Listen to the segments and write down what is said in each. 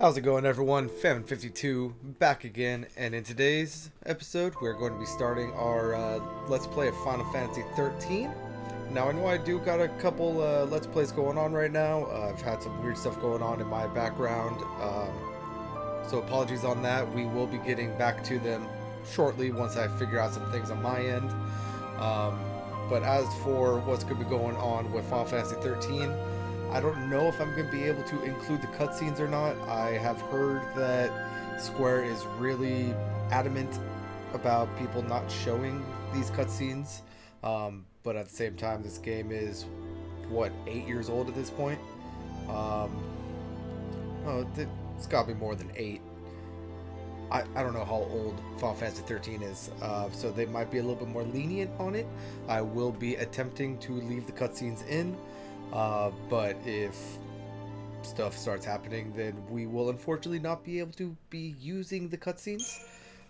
How's it going, everyone? Famine52 back again, and in today's episode we're going to be starting our Let's Play of Final Fantasy XIII. Now I know I do got a couple Let's Plays going on right now. I've had some weird stuff going on in my background, so apologies on that. We will be getting back to them shortly once I figure out some things on my end. But as for what's going to be going on with Final Fantasy XIII, I don't know if I'm going to be able to include the cutscenes or not. I have heard that Square is really adamant about people not showing these cutscenes. But at the same time, this game is, what, 8 years old at this point? Oh, it's got to be more than 8. I don't know how old Final Fantasy XIII is, so they might be a little bit more lenient on it. I will be attempting to leave the cutscenes in. But if stuff starts happening, then we will unfortunately not be able to be using the cutscenes.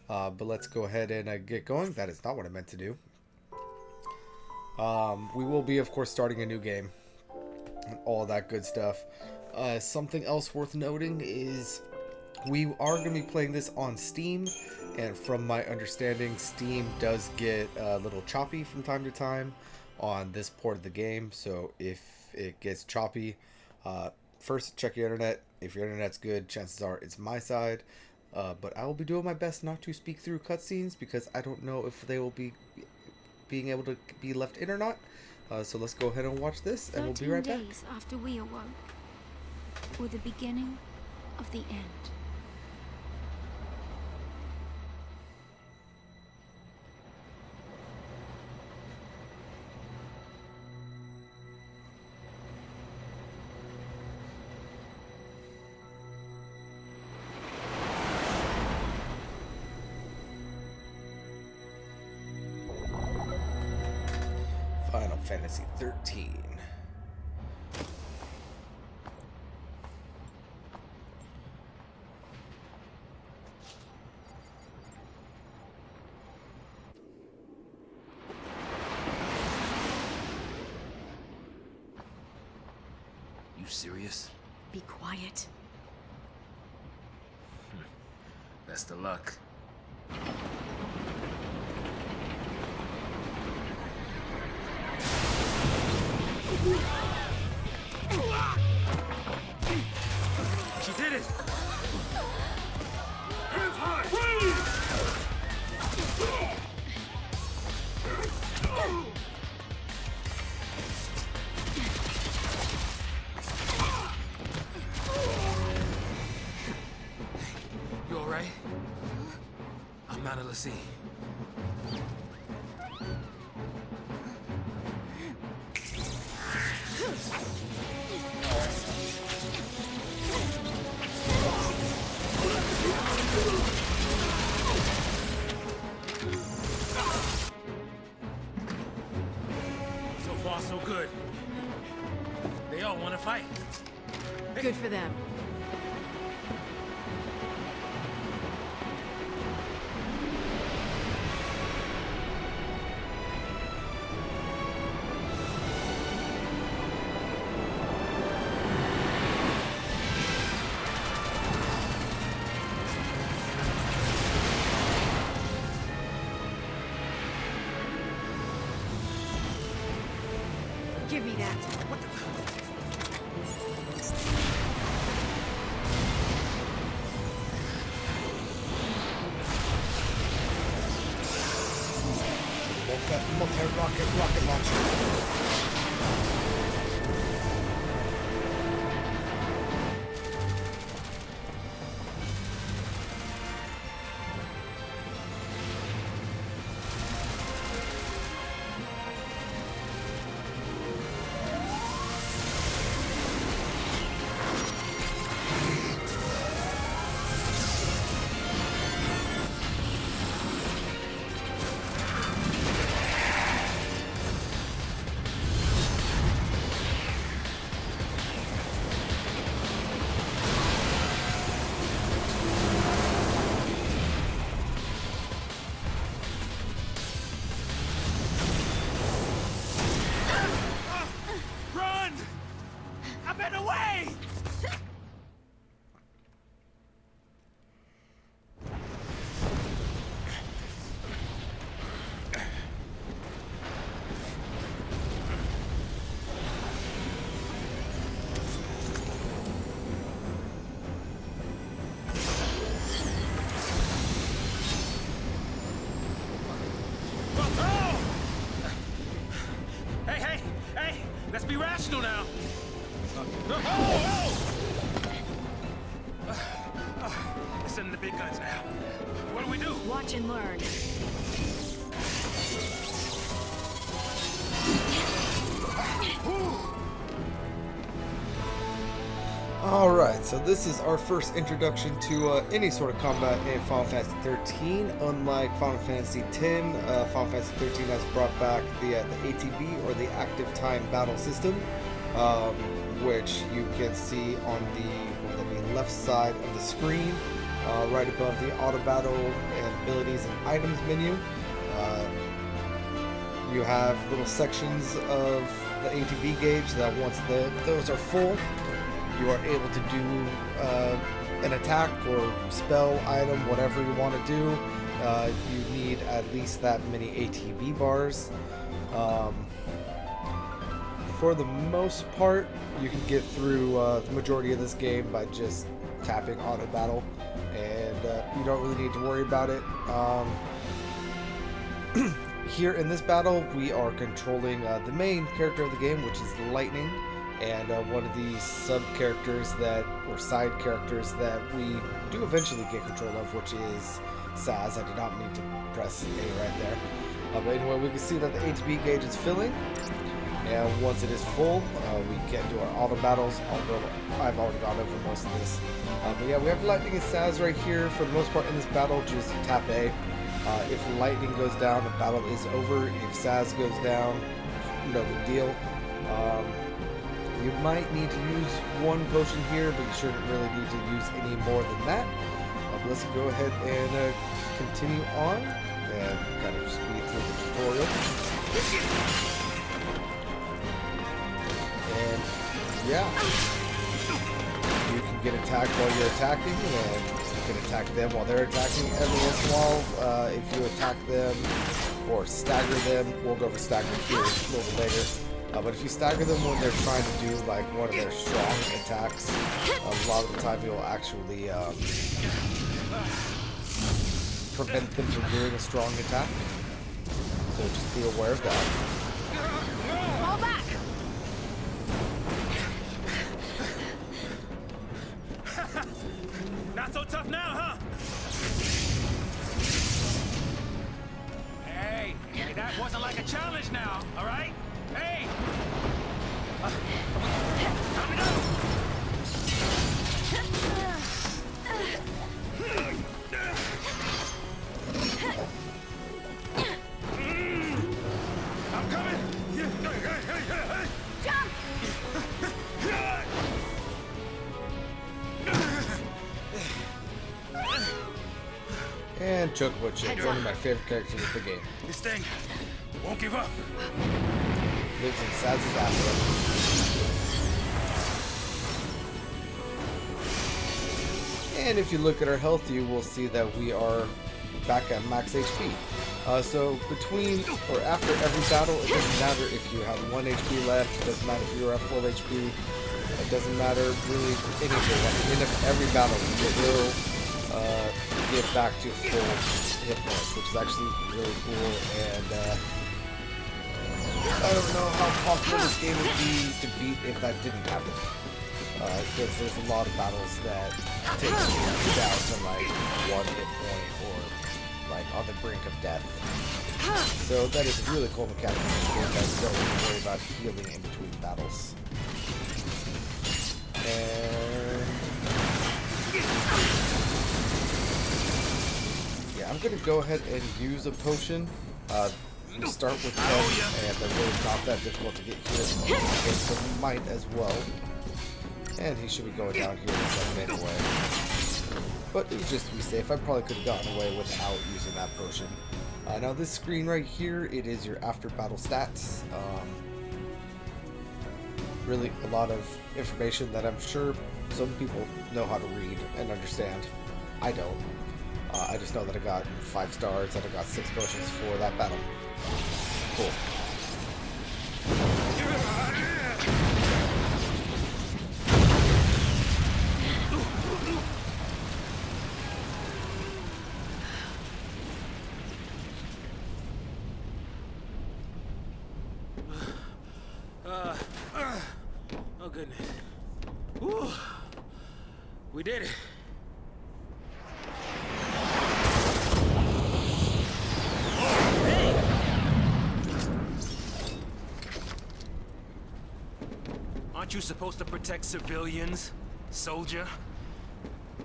But let's go ahead and get going. That is not what I meant to do. We will be, of course, starting a new game and all that good stuff. Something else worth noting is we are going to be playing this on Steam, and from my understanding, Steam does get a little choppy from time to time on this port of the game. So if it gets choppy, first check your internet. If your internet's good, chances are it's my side, but I will be doing my best not to speak through cutscenes because I don't know if they will be being able to be left in or not. So let's go ahead and watch this, and we'll be right back. 13 days after we awoke were the beginning of the end. Final Fantasy XIII. You serious? Be quiet. Best of luck. She did it! Hands high! You alright? I'm not a see. So far, so good. They all want to fight. Good for them. Give me that. What the? Multi-rocket launcher. be rational now. Sending the big guns now. What do we do? Watch and learn. Alright, so this is our first introduction to any sort of combat in Final Fantasy 13. Unlike Final Fantasy X, Final Fantasy 13 has brought back the ATB, or the Active Time Battle System, which you can see on the left side of the screen, right above the Auto Battle and Abilities and Items menu. You have little sections of the ATB gauge that once those are full, you are able to do an attack or spell item, whatever you want to do. You need at least that many ATB bars. For the most part, you can get through the majority of this game by just tapping auto battle, and you don't really need to worry about it. Here in this battle, we are controlling the main character of the game, which is Lightning. And one of the sub-characters or side characters that we do eventually get control of, which is Saz. I did not mean to press A right there. But anyway, we can see that the ATB gauge is filling. And once it is full, we can do our auto battles, although I've already gone over most of this. But yeah, we have Lightning and Saz right here. For the most part in this battle, just tap A. If Lightning goes down, the battle is over. If Saz goes down, no big deal. You might need to use one potion here, but you shouldn't really need to use any more than that. But let's go ahead and continue on and kind of speed through the tutorial. And yeah, you can get attacked while you're attacking, and you can attack them while they're attacking. Every once in a while, if you attack them or stagger them, we'll go over stagger here a little later. But if you stagger them when they're trying to do like one of their strong attacks, a lot of the time you'll actually prevent them from doing a strong attack. So just be aware of that. Fall back! Not so tough now, huh? Hey, that wasn't like a challenge now, all right? Hey! Time to go! I'm coming! Jump! And Chocobo Chick, one of my favorite characters of the game. This thing won't give up. Lives in Saz's afterlife. And if you look at our health, you will see that we are back at max HP. So between or after every battle, it doesn't matter if you have 1 HP left, it doesn't matter if you're at full HP, it doesn't matter really anything. At the end of every battle, you will get back to full hit points, which is actually really cool. And I don't know how possible this game would be to beat if that didn't happen. Because there's a lot of battles that take you down to like 1 hit point or like on the brink of death. So that is a really cool mechanic in this game that you don't need to worry about healing in between battles. And yeah, I'm gonna go ahead and use a potion. You start with 10, and they're really not that difficult to get here. Okay, so we might as well. And he should be going down here in a second anyway. But it was just to be safe. I probably could have gotten away without using that potion. Now this screen right here, it is your after battle stats. Really a lot of information that I'm sure some people know how to read and understand. I don't. I just know that I got 5 stars and I got 6 potions for that battle. Cool. goodness. Whew. We did it. Aren't you supposed to protect civilians, soldier?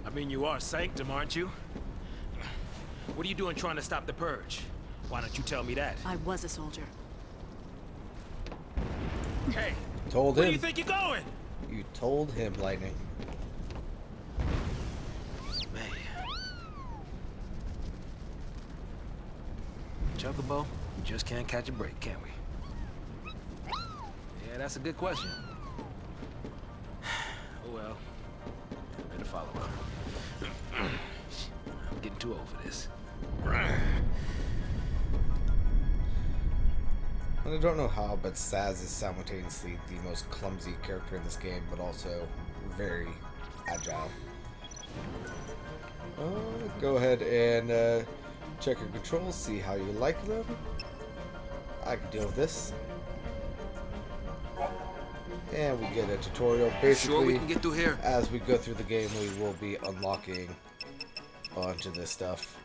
I mean, you are Sanctum, aren't you? What are you doing trying to stop the purge? Why don't you tell me that? I was a soldier. Hey, Told where him. do you think you're going? You told him, Lightning. Man. Chocobo, we just can't catch a break, can we? Yeah, that's a good question. Oh well. Better follow her. I'm getting too old for this. And I don't know how, but Saz is simultaneously the most clumsy character in this game, but also very agile. Go ahead and check your controls, see how you like them. I can deal with this. And we get a tutorial. Basically, Sure we can get through here? as we go through the game, we will be unlocking a bunch of this stuff.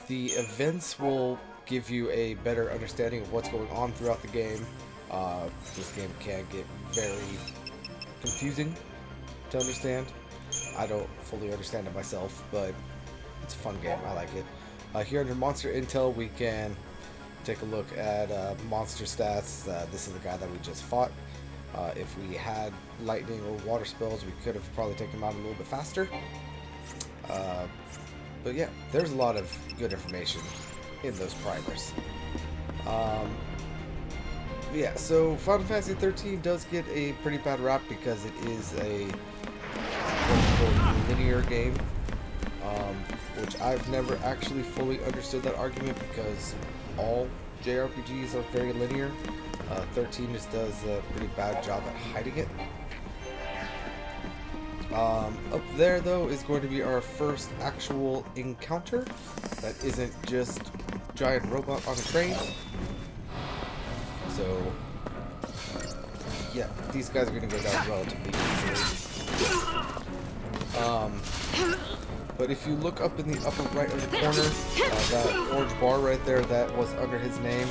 The events will give you a better understanding of what's going on throughout the game. This game can get very confusing to understand. I don't fully understand it myself, but it's a fun game. I like it. Here under Monster Intel, we can take a look at monster stats. This is the guy that we just fought. If we had lightning or water spells, we could have probably taken him out a little bit faster. But yeah, there's a lot of good information in those primers. Yeah, so Final Fantasy XIII does get a pretty bad rap because it is a quote-unquote linear game, which I've never actually fully understood that argument because all JRPGs are very linear. 13 just does a pretty bad job at hiding it. Up there, though, is going to be our first actual encounter that isn't just giant robot on a train. So, yeah, these guys are going to go down relatively easily. But if you look up in the upper right of the corner, that orange bar right there that was under his name,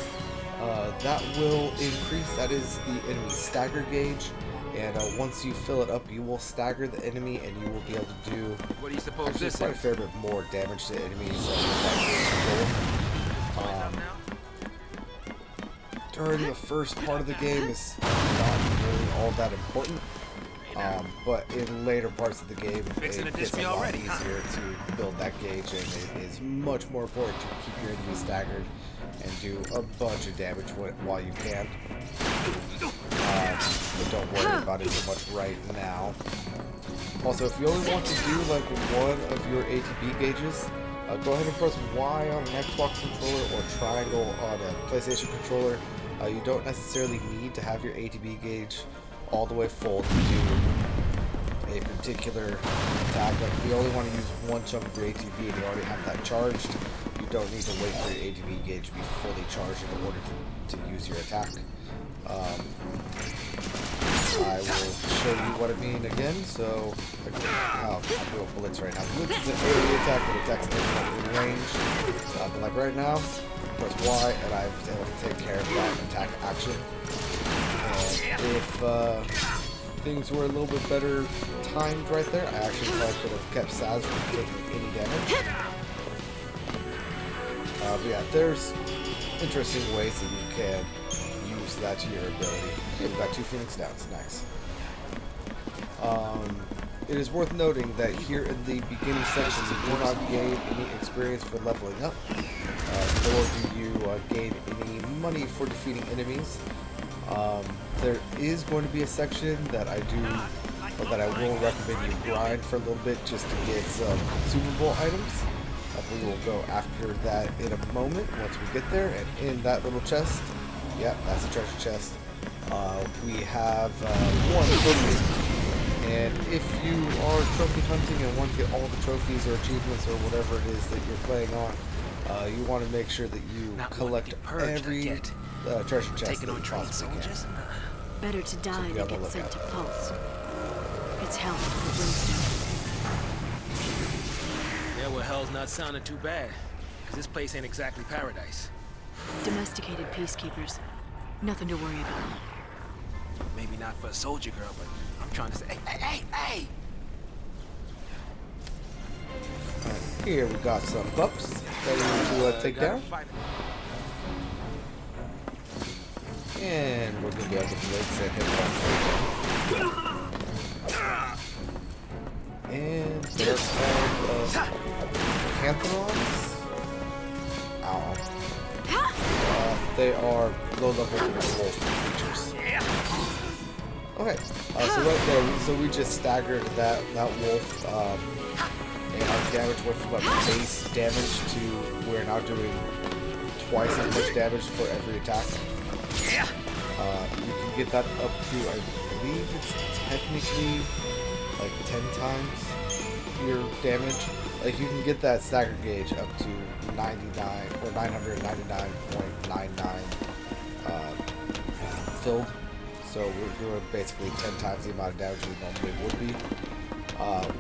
that will increase. That is the enemy's stagger gauge. And once you fill it up, you will stagger the enemy, and you will be able to do What do you suppose actually this quite a is? fair bit more damage to enemies with that gauge full. During the first part of the game is not really all that important, but in later parts of the game, it gets a lot easier to build that gauge, and it is much more important to keep your enemy staggered and do a bunch of damage while you can. But don't worry about it too much right now. Also, if you only want to do like one of your ATB gauges, go ahead and press Y on an Xbox controller or triangle on a PlayStation controller. You don't necessarily need to have your ATB gauge all the way full to do a particular attack. Like if you only want to use one chunk of your ATB and you already have that charged, you don't need to wait for your ATB gauge to be fully charged in order to use your attack. I will show you what I mean again. So, I'm doing Blitz right now. Blitz is an AoE attack that attacks anyone in range. But like right now, press Y, and I was able to take care of that attack action. And if things were a little bit better timed right there, I actually probably could have kept Saz from taking any damage. But yeah, there's interesting ways that you can use that to your ability. Hey, we've got 2 Phoenix Downs, nice. It is worth noting that here in the beginning section, you do not gain any experience for leveling up, nor do you gain any money for defeating enemies. There is going to be a section that I will recommend you grind for a little bit just to get some consumable items. We will go after that in a moment once we get there. And in that little chest, yeah, that's a treasure chest. We have 1 trophy. And if you are trophy hunting and want to get all the trophies or achievements or whatever it is that you're playing on, you want to make sure that you collect every treasure chest that you possibly can. Better to die be than on the get sent lookout. to Pulse. It's hell for Brimstone. Yeah, well, hell's not sounding too bad. Because this place ain't exactly paradise. Domesticated peacekeepers. Nothing to worry about. Maybe not for a soldier girl, but I'm trying to say, hey! Alright, here we got some pups that we need to take Gotta down. fight it. And we're going to be able to blitz and hit them. And they're called Pantherons? Ow. They are low-level wolf creatures. Okay, so right there, so we just staggered that wolf, and our damage went from like base damage to we're now doing twice as much damage for every attack. You can get that up to, I believe it's technically like 10 times your damage. Like you can get that stagger gauge up to 99 or 999.99 filled. So we're doing basically 10 times the amount of damage we normally would be.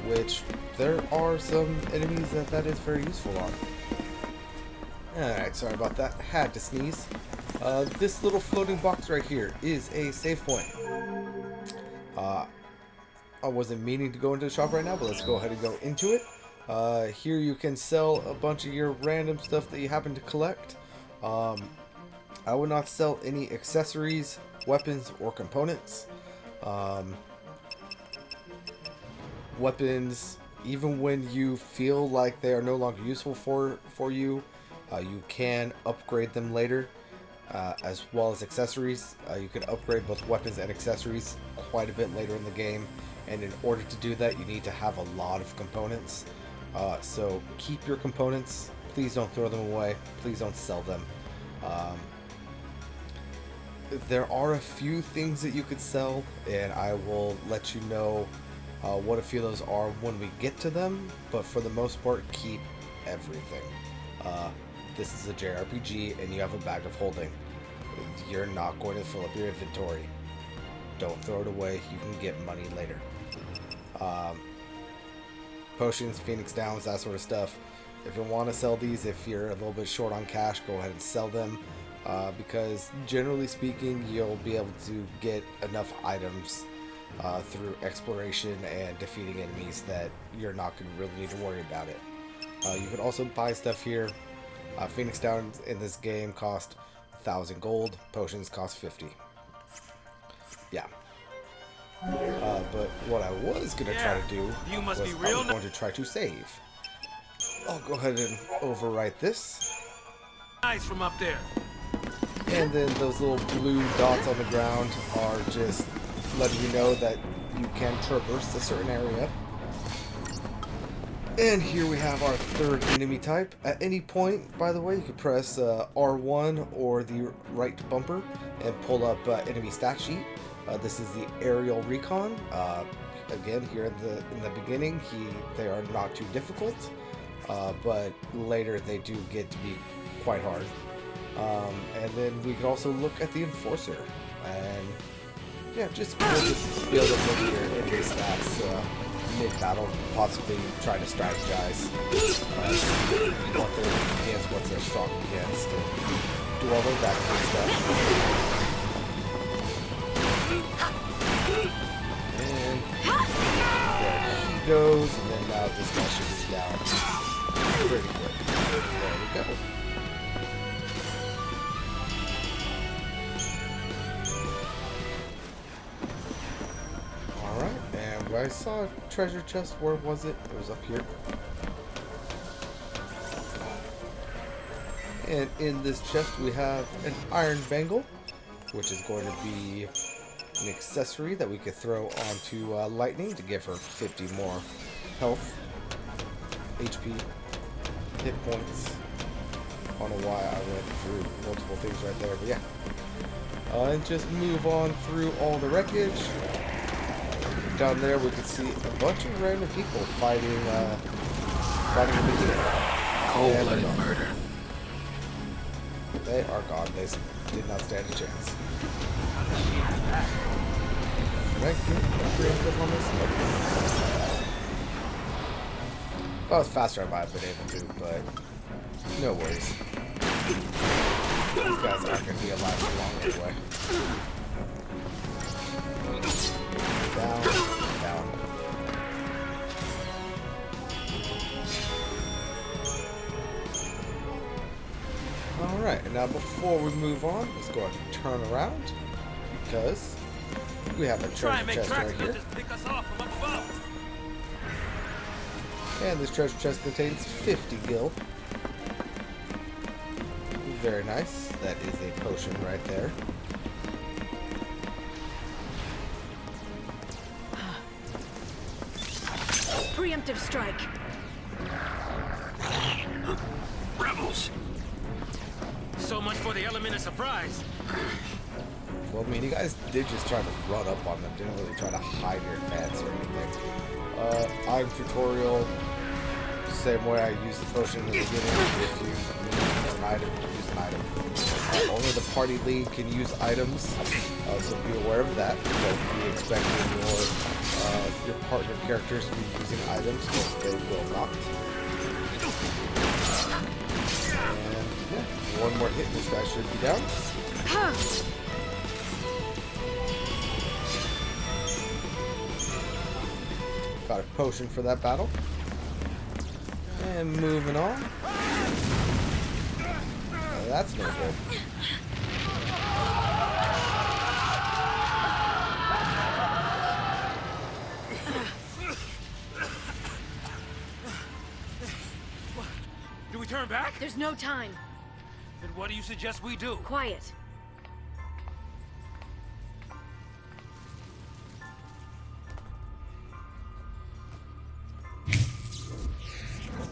Which there are some enemies that is very useful on. Alright, sorry about that. Had to sneeze. This little floating box right here is a save point. I wasn't meaning to go into the shop right now, but let's go ahead and go into it. Here you can sell a bunch of your random stuff that you happen to collect. I would not sell any accessories, weapons, or components. Weapons, even when you feel like they are no longer useful for you, you can upgrade them later, as well as accessories. You can upgrade both weapons and accessories quite a bit later in the game, and in order to do that you need to have a lot of components. So keep your components, please don't throw them away, please don't sell them. There are a few things that you could sell, and I will let you know what a few of those are when we get to them, but for the most part, keep everything. This is a JRPG, and you have a bag of holding. You're not going to fill up your inventory. Don't throw it away, you can get money later. Potions, Phoenix Downs, that sort of stuff. If you want to sell these, if you're a little bit short on cash, go ahead and sell them. Because generally speaking, you'll be able to get enough items through exploration and defeating enemies that you're not going to really need to worry about it. You can also buy stuff here. Phoenix Downs in this game cost 1,000 gold. Potions cost 50. Yeah. But what I was going to try to do was I was going to try to save. I'll go ahead and overwrite this. Nice from up there. And then those little blue dots on the ground are just letting you know that you can traverse a certain area. And here we have our third enemy type. At any point, by the way, you can press R1 or the right bumper and pull up enemy stat sheet. This is the aerial Recon. Again, here in the beginning, they are not too difficult, but later they do get to be quite hard. And then we can also look at the Enforcer, and yeah, just be able to look at your enemy stats mid-battle, possibly try to strategize what they're weak against, what they're strong against, and do all of that kind of stuff. And there he goes, and then now this guy should be down pretty quick. There we go. I saw a treasure chest. Where was it? It was up here. And in this chest we have an iron bangle, which is going to be an accessory that we could throw onto Lightning to give her 50 more health, HP, hit points. I don't know why I went through multiple things right there, but yeah. And just move on through all the wreckage. Down there we can see a bunch of random people fighting in the beginning. Cold-blooded murder. They are gone. They did not stand a chance. Can I get a preemptive on this? If I was faster, I might have been able to, but no worries. These guys aren't going to be alive for long anyway. Down, down. Alright, and now before we move on, let's go ahead and turn around, because we have a treasure chest right here. And this treasure chest contains 50 gil. Very nice. That is a potion right there. Preemptive strike. Rebels! So much for the element of surprise. Well, I mean, you guys did just try to run up on them. Didn't really try to hide your advance or anything. Item tutorial. Same way I use the potion in the beginning. If you use an item, use an item. Only the party lead can use items, so be aware of that. Don't be expecting your partner characters to be using items, because they will not. And yeah, one more hit, this guy should be down. Got a potion for that battle. And moving on. Oh, that's no good. Do we turn back? There's no time. Then what do you suggest we do? Quiet.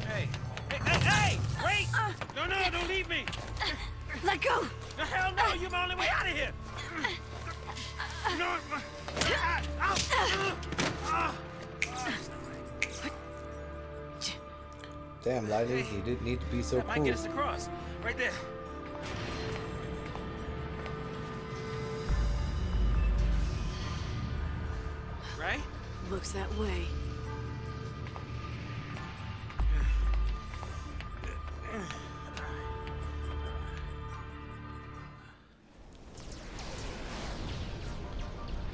Hey! Wait! No, don't leave me! Let go! The hell no! You're my only way out of here! No! Damn, Lightning, you didn't need to be so That might cool. get us across. Right there. Right? Looks that way.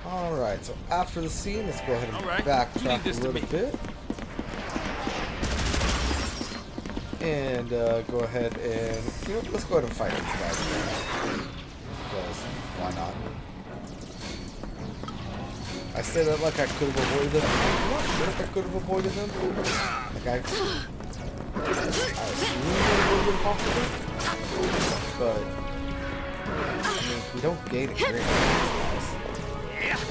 Alright, so after the scene, let's go ahead and Alright, backtrack leave this a to little me. bit. And go ahead and, let's go ahead and fight these guys. Because, why not? I say that like I could have avoided them. I'm not sure if I could have avoided them. Like I assume it would have been possible. But, I mean, we don't gain experience.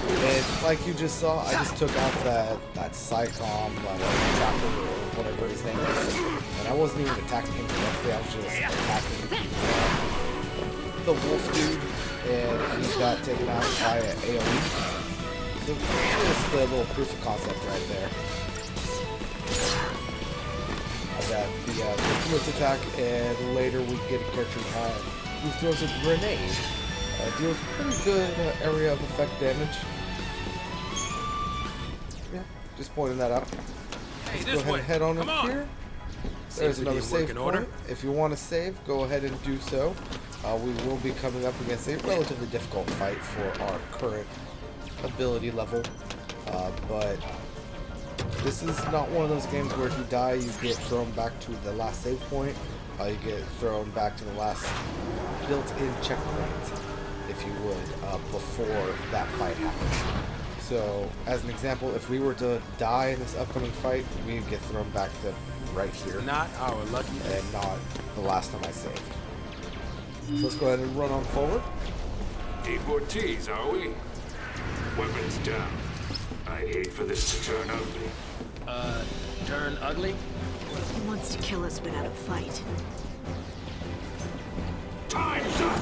And like you just saw, I just took out that Psychom chapter or whatever his name is, and I wasn't even attacking him directly. I was just attacking the wolf dude, and he got taken out by an AoE. So just a little proof of concept right there. I got the blitz attack, and later we get a character who throws a grenade. Deals pretty good area of effect damage. Yeah, just pointing that out. Hey, Let's this go ahead way. and head on Come up on. here. There's another save in point. order. If you want to save, go ahead and do so. We will be coming up against a relatively difficult fight for our current ability level. But this is not one of those games where if you die, you get thrown back to the last save point. You get thrown back to the last built-in checkpoint, if you would, before that fight happens. So, as an example, if we were to die in this upcoming fight, we'd get thrown back to right here, Not our lucky day. and not the last time I saved. So let's go ahead and run on forward. Deportees, are we? Weapons down. I'd hate for this to turn ugly. Turn ugly? He wants to kill us without a fight. Time's up!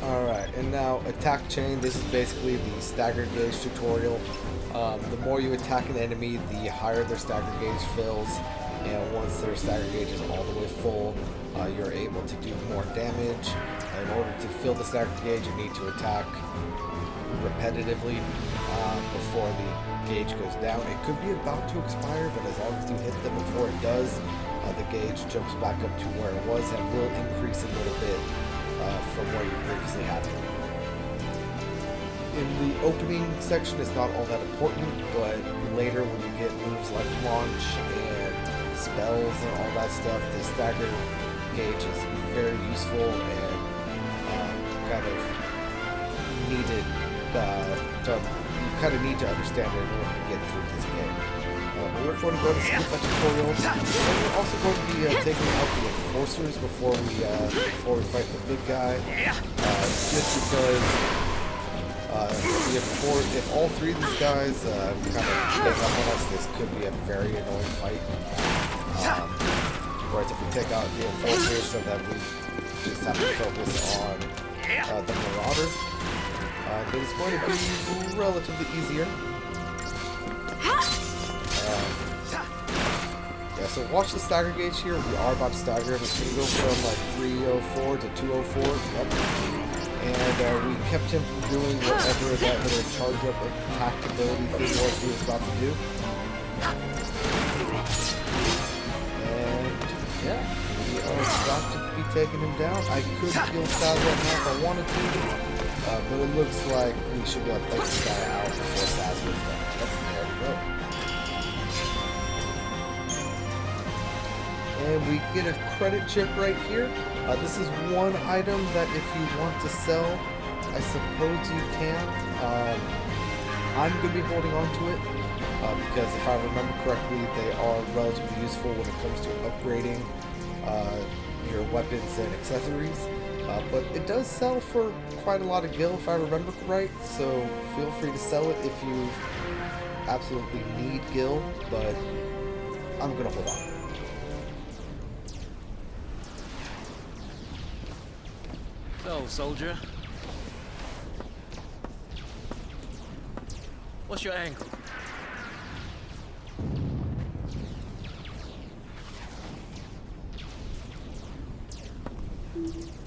Alright, and now attack chain. This is basically the Stagger Gauge tutorial. The more you attack an enemy, the higher their stagger gauge fills, and once their stagger gauge is all the way full, you're able to do more damage. In order to fill the stagger gauge, you need to attack repetitively before the gauge goes down. It could be about to expire, but as long as you hit them before it does, the gauge jumps back up to where it was and will increase a little bit from where you previously had it. In the opening section, it's not all that important, but later when you get moves like launch and spells and all that stuff, the stagger gauge is very useful and kind of needed. You kind of need to understand it in order to get through this game. But we're going to go to skip that tutorial, and we're also going to be taking out the enforcers before we fight the big guy. Just because if all three of these guys kind of gang up on us, this could be a very annoying fight. Whereas if we take out the enforcers, so that we just have to focus on the marauders, then it's going to be relatively easier. Yeah, so watch the stagger gauge here. We are about to stagger him. It's going to go from like 304 to 204. Yep. And we kept him from doing whatever that little charge up attack ability thing was he was about to do. And yeah, we are about to be taking him down. I could kill Saz right now if I wanted to, but it looks like we should be able to take this guy out before Saz goes down. Yep, there we go. And we get a credit chip right here. This is one item that if you want to sell, I suppose you can. I'm going to be holding on to it because if I remember correctly, they are relatively useful when it comes to upgrading your weapons and accessories. But it does sell for quite a lot of gil if I remember right, so feel free to sell it if you absolutely need gil, but I'm going to hold on. So, soldier. What's your angle?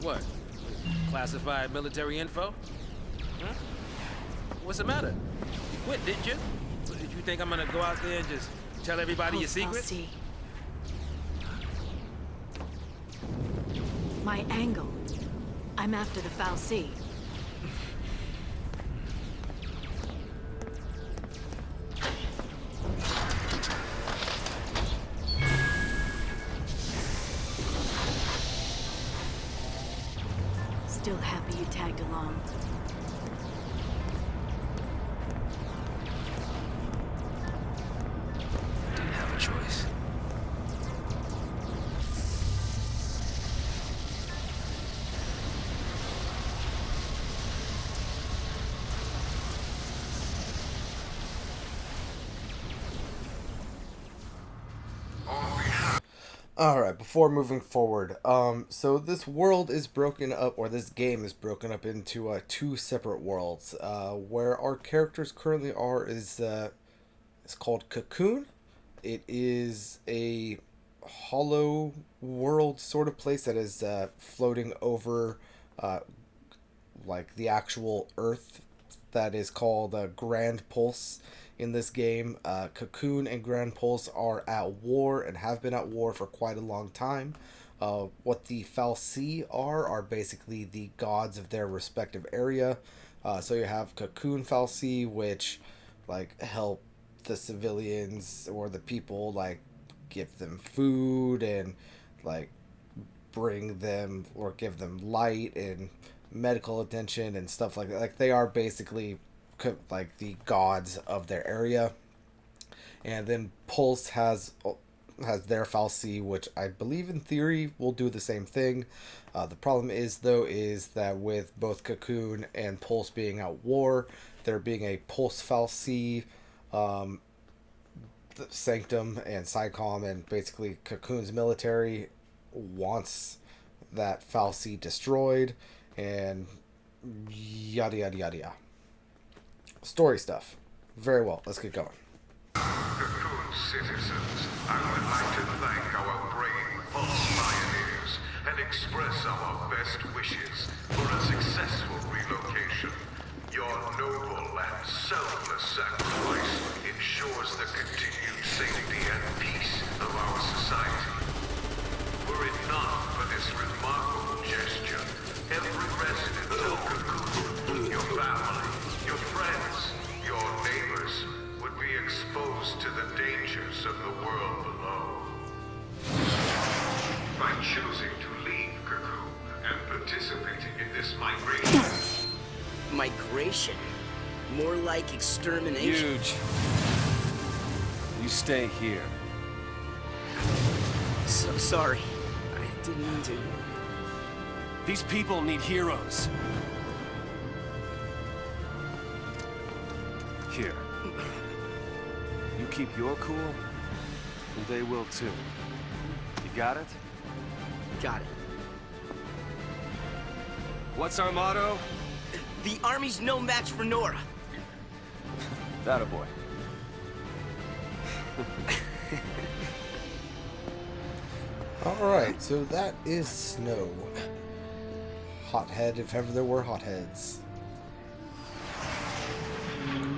What? Classified military info? Huh? What's the matter? You quit, didn't you? Did you think I'm gonna go out there and just tell everybody your secrets? My angle. I'm after the fallows. Still happy you tagged along. Didn't have a choice. Alright, before moving forward, so this world is broken up, or this game is broken up into two separate worlds. Where our characters currently are is it's called Cocoon. It is a hollow world sort of place that is floating over like the actual Earth that is called Grand Pulse. In this game, Cocoon and Grand Pulse are at war and have been at war for quite a long time. What the fallows are basically the gods of their respective area. So you have Cocoon fallows, which like help the civilians or the people, like give them food and like bring them or give them light and medical attention and stuff like that. Like they are basically like the gods of their area. And then Pulse has their fallows, which I believe in theory will do the same thing. The problem is that with both Cocoon and Pulse being at war, there being a Pulse fallows, Sanctum and Psycom, and basically Cocoon's military wants that fallows destroyed, and yada yada yada yada. Story stuff. Very well. Let's get going. Cocoon citizens, I would like to thank our brave false pioneers and express our best wishes for a successful relocation. Your noble and selfless sacrifice ensures the continued safety and peace of our society. Were it not for this remarkable gesture, every resident of Cocoon, your family, your friends, your neighbors, would be exposed to the dangers of the world below. By choosing to leave Cocoon and participating in this migration... Migration? More like extermination. Huge. You stay here. So sorry. I didn't mean to. These people need heroes. Here. You keep your cool, and they will too. You got it? Got it. What's our motto? The Army's no match for Nora. That a boy. Alright, so that is Snow. Hothead, if ever there were hotheads.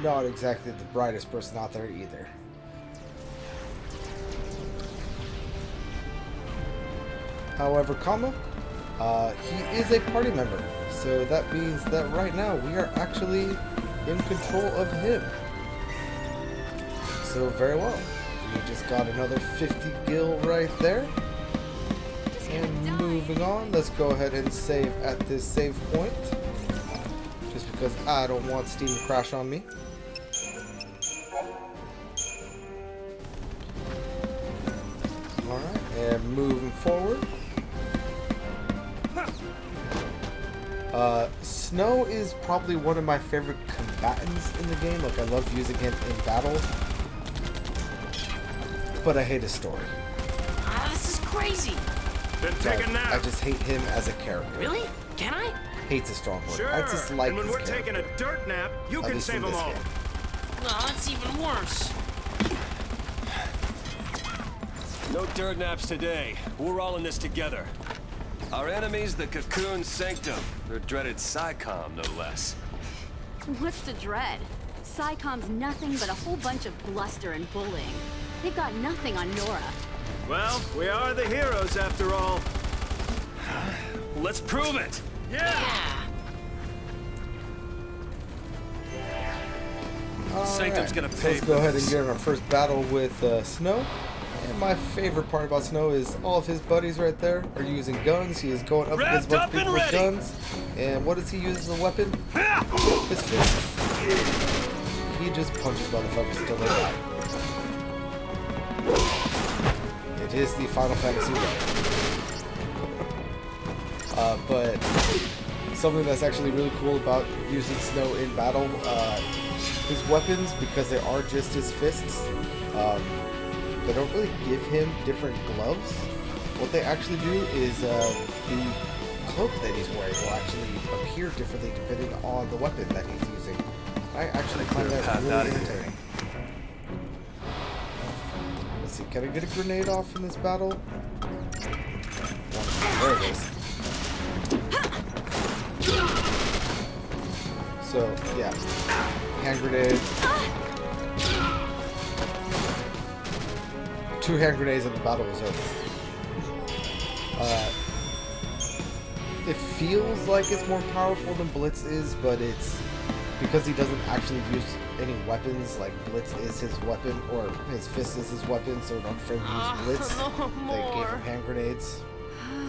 Not exactly the brightest person out there either. However, he is a party member. So that means that right now we are actually in control of him. So very well. We just got another 50 gil right there. And moving on, let's go ahead and save at this save point. Just because I don't want Steam to crash on me. Alright, and moving forward. Snow is probably one of my favorite combatants in the game. Like, I love using him in battle. But I hate his story. This is crazy. Then take a nap. I just hate him as a character. Really? Can I? Hate's a strong word. Sure. I just like and when his we're character. taking a dirt nap, you At can least in save them this all. game. No, that's even worse. No dirt naps today. We're all in this together. Our enemy's the Cocoon Sanctum. Their dreaded SciComm, no less. What's to dread? SciComm's nothing but a whole bunch of bluster and bullying. They've got nothing on Nora. Well, we are the heroes after all. Let's prove it! Yeah. Sanctum's gonna So pay let's go for ahead and this. get in our first battle with Snow. And my favorite part about Snow is all of his buddies right there are using guns. He is going up against a bunch of Wrapped up people and with ready. guns. And what does he use as a weapon? His fist. He just punches motherfuckers until they die. It is the Final Fantasy way. But something that's actually really cool about using Snow in battle, his weapons, because they are just his fists, they don't really give him different gloves. What they actually do is the cloak that he's wearing will actually appear differently depending on the weapon that he's using. I actually find that really entertaining. Let's see, can I get a grenade off in this battle? There it is. So, yeah. Hand grenade. 2 hand grenades and the battle was over. It feels like it's more powerful than Blitz is, but it's because he doesn't actually use any weapons. Like, Blitz is his weapon, or his fist is his weapon, so in order for him to use Blitz, they gave him hand grenades.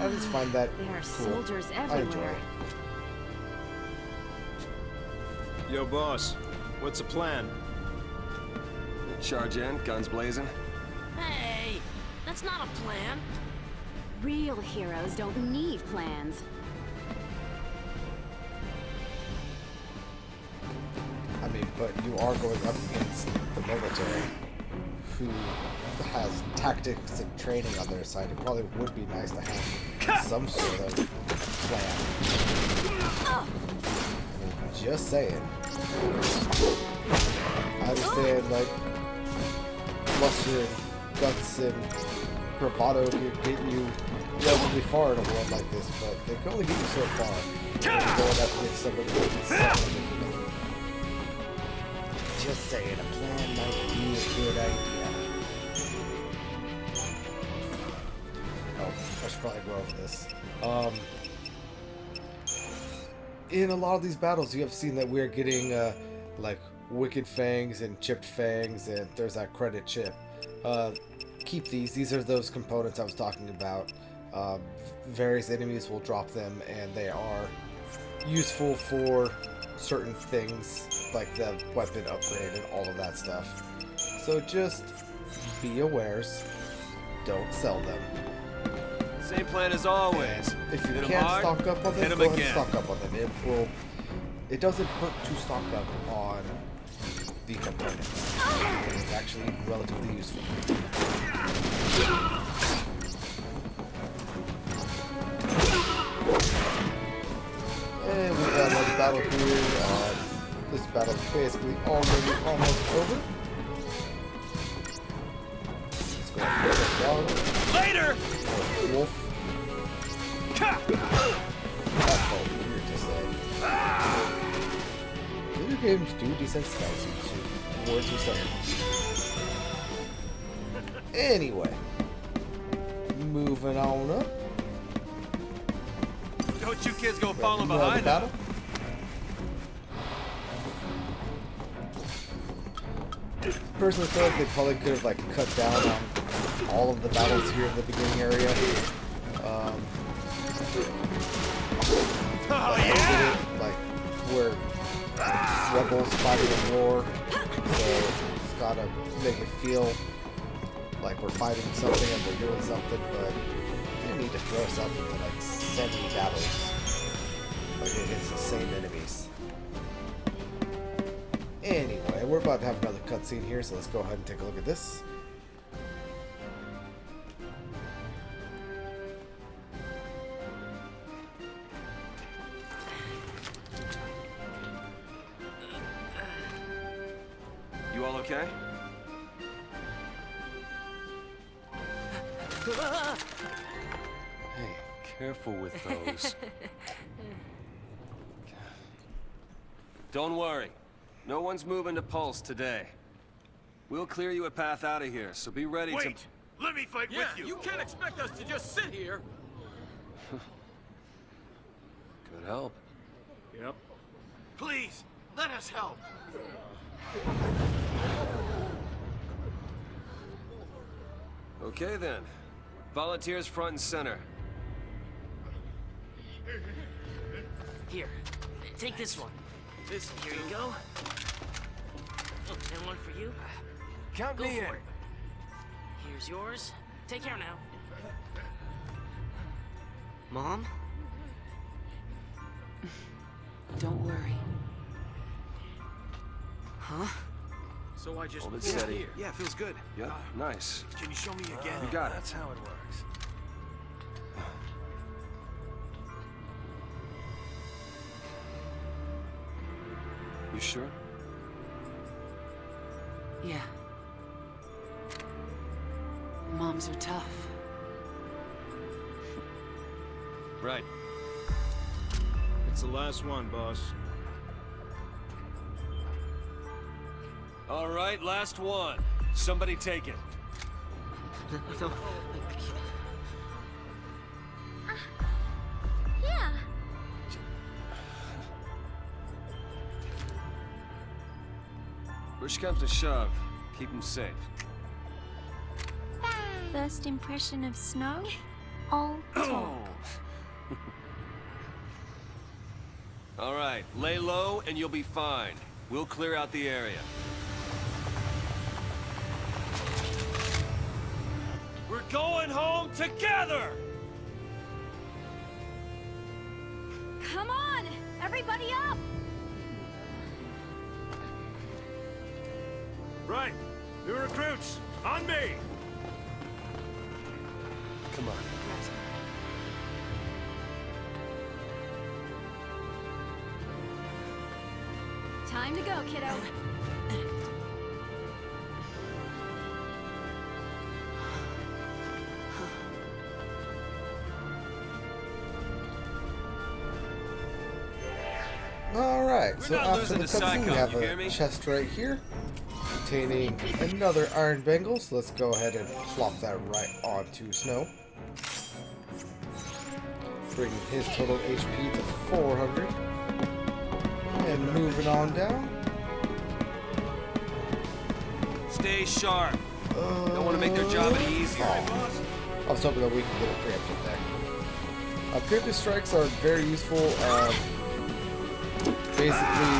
I just find that There are cool. soldiers I enjoy everywhere. it. Yo, boss. What's the plan? Charge in, guns blazing. Hey, that's not a plan. Real heroes don't need plans. I mean, but you are going up against the military, who has tactics and training on their side. It probably would be nice to have some sort of plan. Just saying. I understand, like, bluster and guts and bravado can get you relatively far in a world like this, but they can only get you so far. You're going up against somebody who can suck them, you know. Just saying, a plan might be a good idea. Oh, I should probably go over this. In a lot of these battles, you have seen that we're getting, like, Wicked Fangs and Chipped Fangs, and there's that credit chip. Keep these. These are those components I was talking about. Various enemies will drop them, and they are useful for certain things, like the weapon upgrade and all of that stuff. So just be awares. Don't sell them. Same plan as always. And if you Hit 'em can't hard, stock up on hit them, 'em go ahead and again. stock up on them. It doesn't hurt to stock up on the components. It's actually relatively useful. And we got another battle here. This battle is basically already almost over. Let's go ahead and put it down. Later! Wolf. That felt weird to say. Video games do desensitize you to words you say. Anyway, moving on up. Don't you kids go Got falling another behind battle. Personally, I feel like they probably could have like cut down on all of the battles here in the beginning area. Oh, Like, yeah! like where rebels fighting a war, so it's gotta make it feel like we're fighting something and we're doing something, but you don't need to throw us up into like 70 battles like against the same enemies. Anyway, we're about to have another cutscene here, so let's go ahead and take a look at this. You all okay? Hey, careful with those. Don't worry. No one's moving to Pulse today. We'll clear you a path out of here, so be ready to... Wait! Let me fight with you! You can't expect us to just sit here. Good help. Yep. Please, let us help! Okay then. Volunteers front and center. Here, take this one. Here you go. And one for you. Count Go me in. for it. Here's yours. Take care now. Mom? Don't worry. Huh? So I just Hold it pulled steady. here. Yeah, feels good. Yep, nice. Can you show me again? You got it. That's how it works. You sure? Yeah. Moms are tough. Right. It's the last one, boss. All right, last one. Somebody take it. No. Yeah. Push comes to shove. Keep him safe. First impression of snow? All talk. All right, lay low and you'll be fine. We'll clear out the area. We're going home together! Come on! Everybody up! Right. New recruits, on me! Come on. Time to go, kiddo. Alright, so not after the losing to cutscene, we Psycho, have you hear a me? chest right here containing another iron bangle. So let's go ahead and plop that right onto Snow. Bringing his total HP to 400. And moving on down. Stay sharp. Don't want to make their job any easier. I was hoping that we could get a preemptive there. Preemptive strikes are very useful. Basically,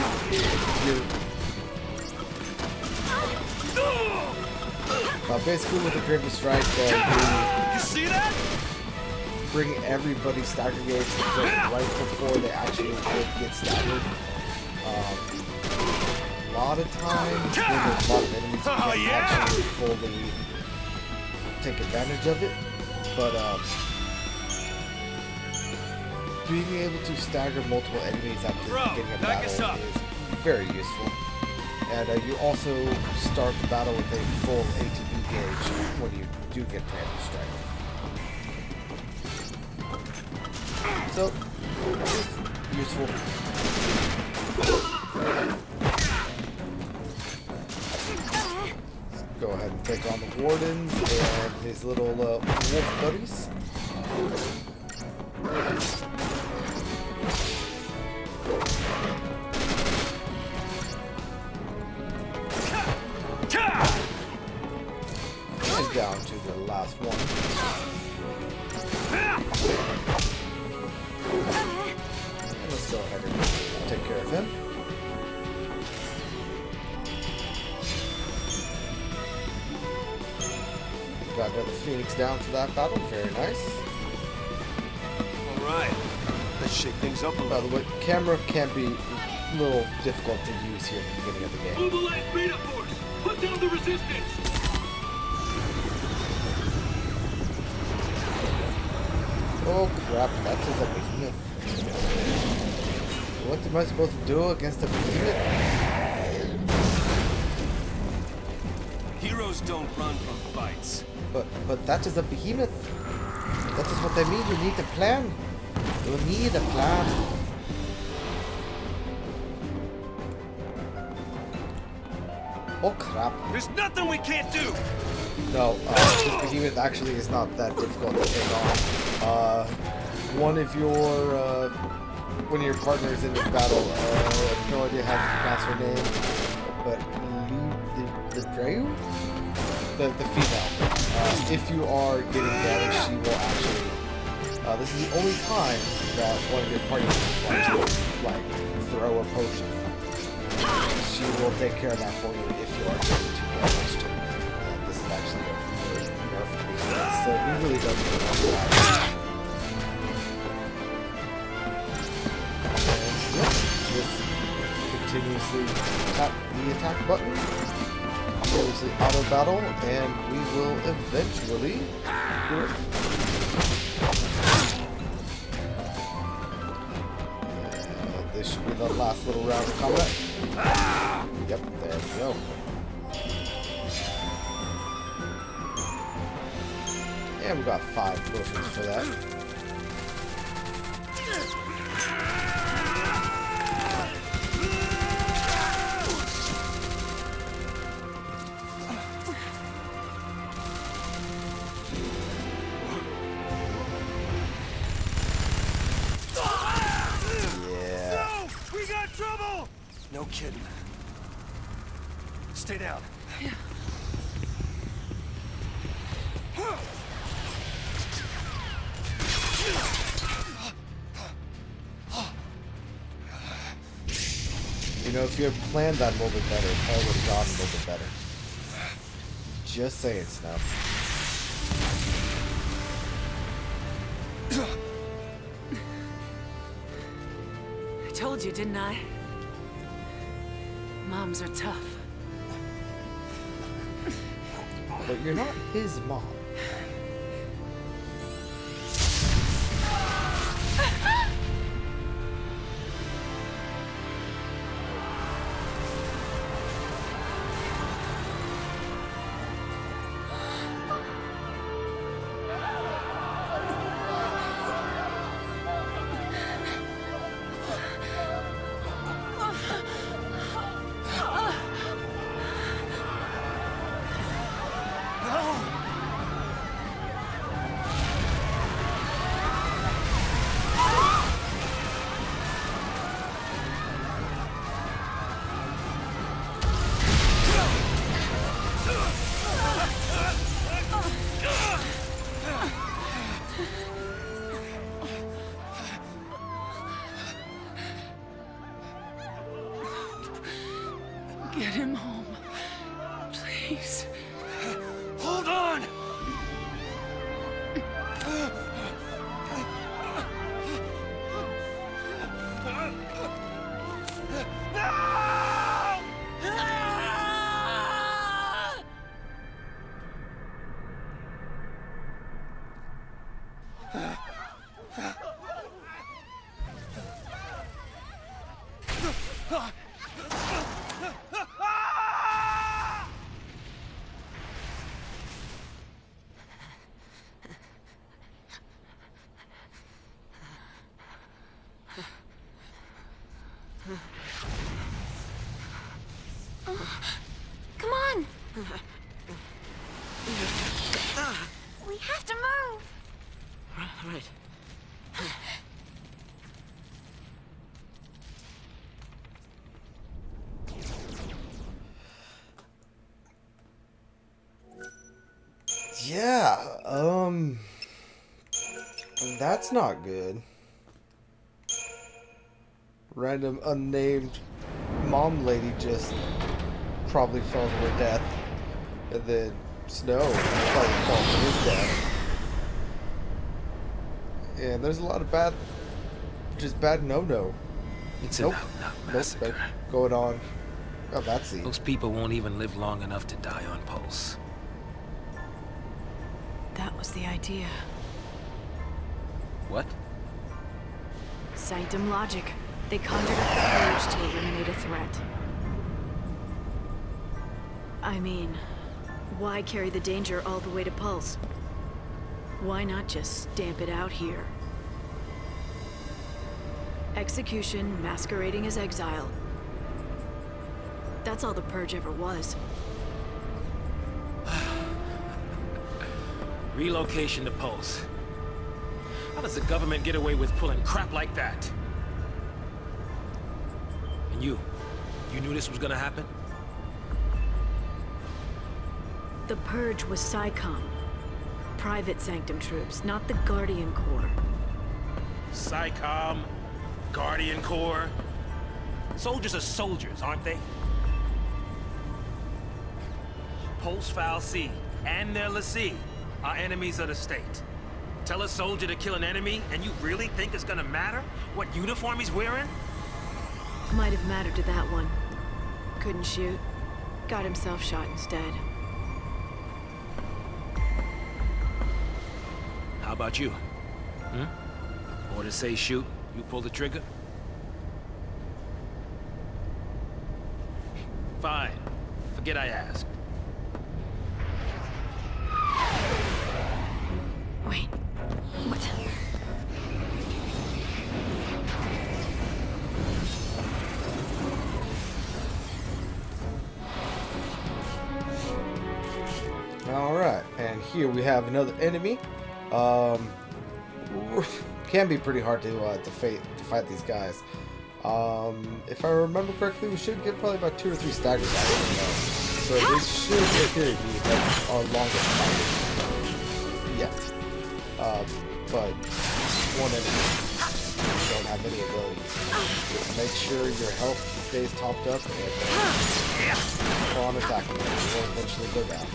basically with a preemptive strike, You see that? bring everybody's stagger gauge to right before they actually would get staggered. A lot of times when there's a lot of enemies, you can't actually fully take advantage of it. But being able to stagger multiple enemies at the beginning of battle is very useful. And you also start the battle with a full ATB gauge when you do get preemptive strike. So, it's useful. Let's go ahead and take on the Wardens and his little wolf buddies. And down to the last one. And let's go ahead and take care of him. Got another Phoenix down for that battle. Very nice. Alright. Let's shake things up a By little. the way, camera can be a little difficult to use here at the beginning of the game. Mobilize beta force! Put down the resistance! Oh crap, that is a behemoth. What am I supposed to do against a behemoth? Heroes don't run from fights. But that is a behemoth. That is what I mean. You need a plan. You need a plan. Oh crap. There's nothing we can't do! No, this behemoth actually is not that difficult to take on. One of your partners in this battle, I have no idea how to pronounce her name, but the female. If you are getting damaged, she will actually. This is the only time that one of your party members will actually like throw a potion. She will take care of that for you if you are getting too damaged. This is actually a really nerfed behemoth, so we really don't need to worry about it. Just continuously tap the attack button, continuously auto battle, and we will eventually do it. And this should be the last little round of combat. Yep, there we go. And we got 5 potions for that. No kidding. Stay down. Yeah. You know, if you had planned that a little bit better, it probably would have gone a little bit better. Just saying, Snow. I told you, didn't I? Moms are tough. But you're not his mom. Get him home. Please. Hold on! Come on! We have to move! Right. Yeah, that's not good. Random unnamed mom lady just probably fell to her death, and then Snow probably fell to his death. And there's a lot of bad, just bad no-no. It's an out-and-out massacre. Going on. Oh, that's it. Those people won't even live long enough to die on pulse. That was the idea. What? Sanctum logic. They conjured up the purge to eliminate a threat. I mean, why carry the danger all the way to Pulse? Why not just stamp it out here? Execution masquerading as exile. That's all the purge ever was. Relocation to Pulse. How does the government get away with pulling crap like that? And you knew this was gonna happen? The purge was SciComm. Private Sanctum troops, not the Guardian Corps. SciComm, Guardian Corps. Soldiers are soldiers, aren't they? Pulse Foul C and their lessee are enemies of the state. Tell a soldier to kill an enemy, and you really think it's gonna matter what uniform he's wearing? Might have mattered to that one. Couldn't shoot. Got himself shot instead. How about you? Orders say shoot, you pull the trigger? Fine. Forget I asked. Wait. What? Alright, and here we have another enemy. Can be pretty hard to fight these guys. If I remember correctly, we should get probably about 2 or 3 Stagger Gauge. So this should in theory be like our longest fight yet. But one enemy don't have any abilities. Just make sure your health stays topped up and keep on attacking them. You will eventually go down.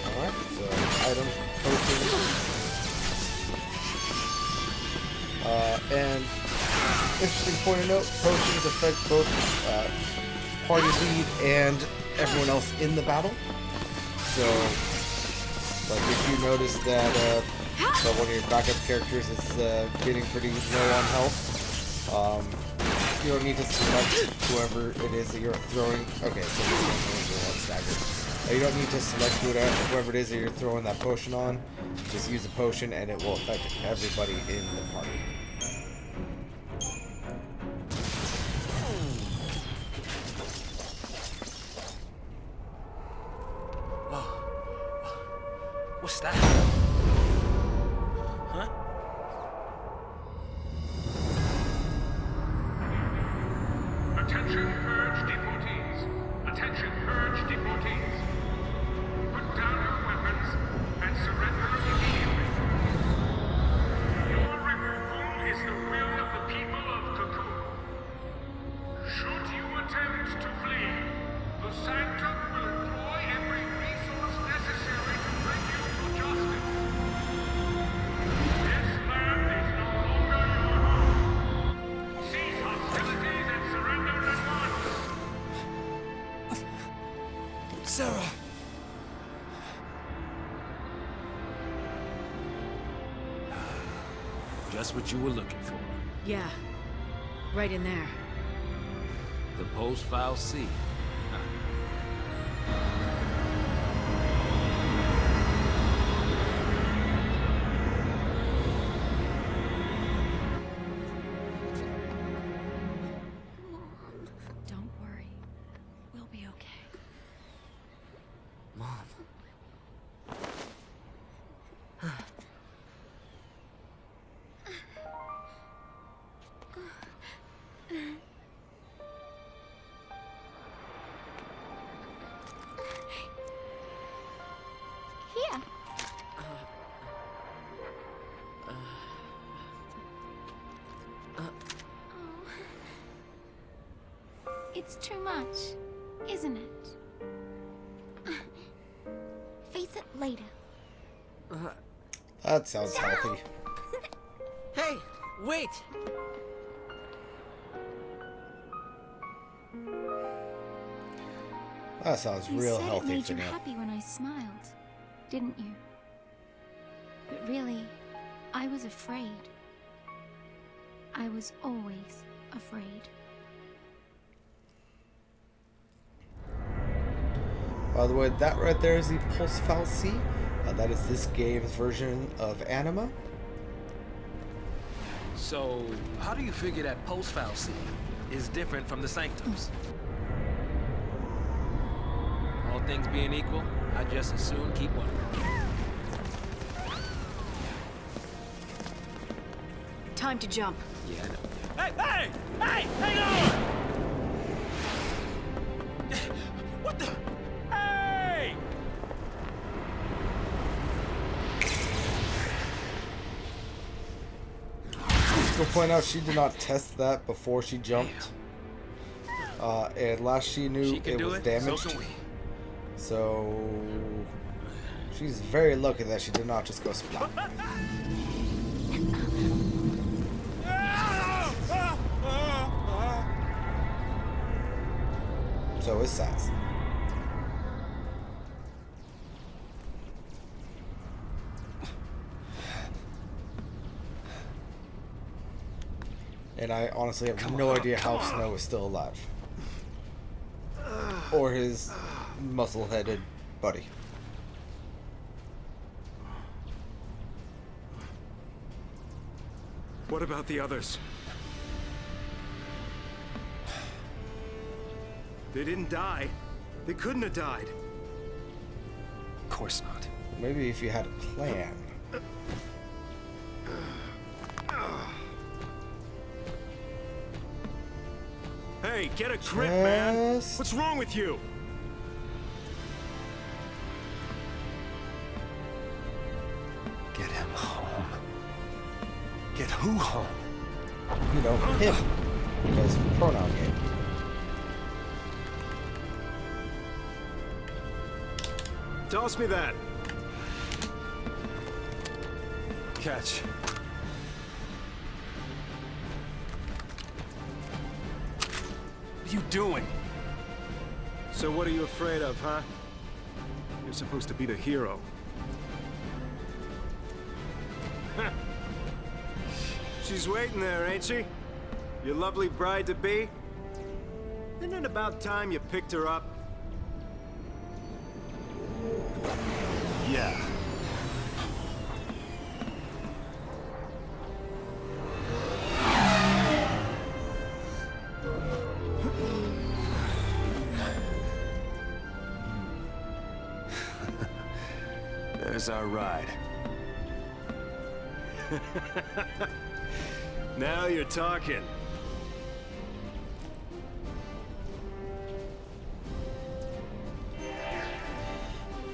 Alright, so item, potion. And interesting point of note, potions affect both party lead and everyone else in the battle. So, like if you notice that one of your backup characters is getting pretty low on health, you don't need to select whoever it is that you're throwing. Okay, so this is one stagger. You don't need to select whoever it is that you're throwing that potion on. Just use a potion and it will affect everybody in the party. What's that? Huh? Attention, purge deportees. Attention, purge deportees. Put down your weapons and surrender immediately. Your removal is the will of the people of Cocoon. Just what you were looking for. Yeah. Right in there. The post-file C. Don't worry. We'll be okay. Mom. Here. It's too much, isn't it? Face it later. That sounds healthy. Hey, wait! That sounds You real said it healthy made for you now. happy when I smiled, didn't you? But really, I was afraid. I was always afraid. By the way, that right there is the Pulse Foul C. That is this game's version of Anima. So, how do you figure that post-file C is different from the Sanctums? All things being equal, I just as soon keep one. Time to jump. Yeah, I know. Hey! Hey! Hey! Hang on! What the? Hey! To point out, she did not test that before she jumped. And last she knew She can it do was it, damaged. so can we. So she's very lucky that she did not just go splat. So is Sass. And I honestly have no idea how Snow is still alive. Or his muscle-headed buddy. What about the others? They didn't die. They couldn't have died. Of course not. Maybe if you had a plan. Hey, get a grip, man! Just- What's wrong with you? Get him home. Get who home? You know, him. Because pronoun game. Toss me that. Catch. What are you doing? So what are you afraid of, huh? You're supposed to be the hero. She's waiting there, ain't she? Your lovely bride-to-be? Isn't it about time you picked her up? Yeah. There's our ride. Now you're talking.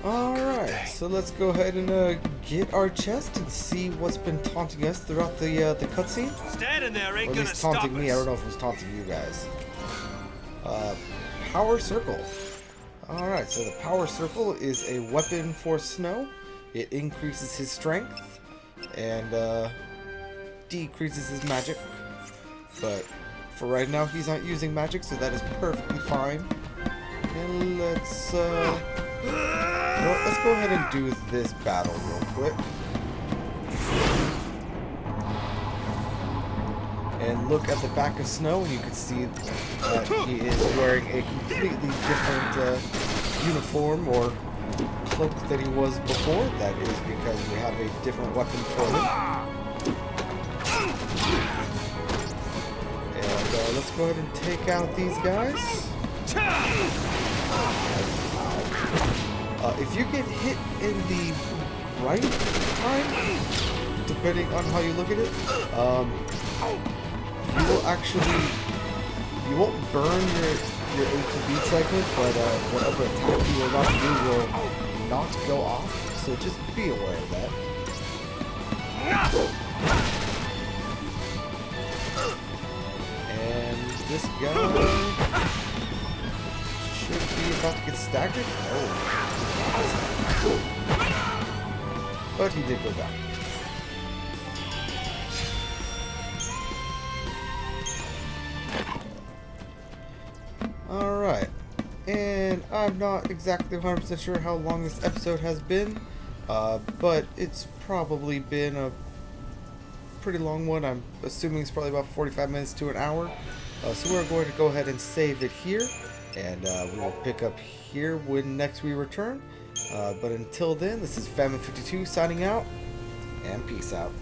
Alright, so let's go ahead and get our chest and see what's been taunting us throughout the cutscene. Standing there Or ain't at gonna least stop taunting me, I us. don't know if it was taunting you guys. Power Circle. Alright, so the Power Circle is a weapon for Snow. It increases his strength and decreases his magic. But for right now, he's not using magic, so that is perfectly fine. And let's you know what, let's go ahead and do this battle real quick. and look at the back of Snow, and you can see that he is wearing a completely different uniform or cloak that he was before. That is because we have a different weapon for him. And let's go ahead and take out these guys. If you get hit in the right time, depending on how you look at it, you will actually, you won't burn your A2 beat segment, but whatever attack you are about to do will not go off, so just be aware of that. And this guy should be about to get staggered. Oh, but he did go down. Alright, and I'm not exactly 100% sure how long this episode has been, but it's probably been a pretty long one. I'm assuming it's probably about 45 minutes to an hour. So we're going to go ahead and save it here, and we will pick up here when next we return. But until then, this is Famine52 signing out, and peace out.